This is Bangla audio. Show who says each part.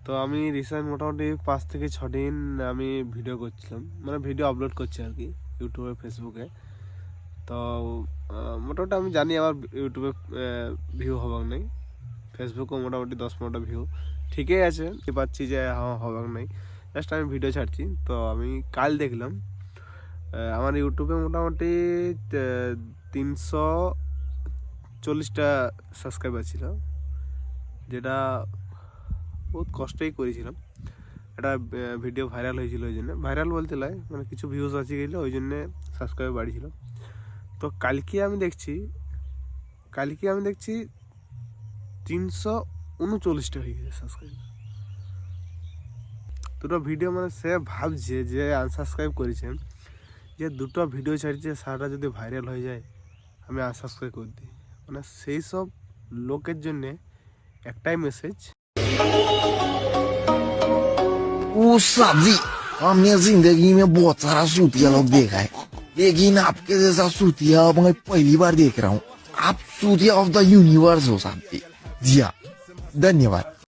Speaker 1: তো আমি রিসেন্ট মোটামুটি 5 থেকে 6 দিন আমি ভিডিও করছিলাম, মানে ভিডিও আপলোড করছি আর কি, ইউটিউবে ফেসবুকে। তো মোটামুটি আমি জানি আমার ইউটিউবে ভিউ হবার নেই, ফেসবুকেও মোটামুটি 10-15টা ভিউ ঠিকই আছে, পাচ্ছি যে হবার নেই। জাস্ট আমি ভিডিও ছাড়ছি। তো আমি কাল দেখলাম আমার ইউটিউবে মোটামুটি 340টা সাবস্ক্রাইবার ছিল, যেটা বহুত কষ্টই করেছিলাম। একটা ভিডিও ভাইরাল হয়েছিল, ওই জন্য ভাইরাল বলতে লাই, মানে কিছু ভিউজ আছে গেলে ওই জন্যে সাবস্ক্রাইব বাড়িয়েছিল। তো কালকে আমি দেখছি 339টা হয়ে গেছে সাবস্ক্রাইব। দুটো ভিডিও, মানে সে ভাবছে যে আনসাবস্ক্রাইব করেছে, যে দুটো ভিডিও ছাড়ছে সারাটা যদি ভাইরাল হয়ে যায় আমি আনসাবস্ক্রাইব করে দিই। মানে সেই সব লোকের জন্যে একটাই মেসেজ।
Speaker 2: वो साजी हमने जिंदगी में बहुत सारा सूतिया लोग देखा है, लेकिन आपके जैसा सूतिया मैं पहली बार देख रहा हूँ। आप सूतिया ऑफ द यूनिवर्स हो सकती। जी हाँ, धन्यवाद।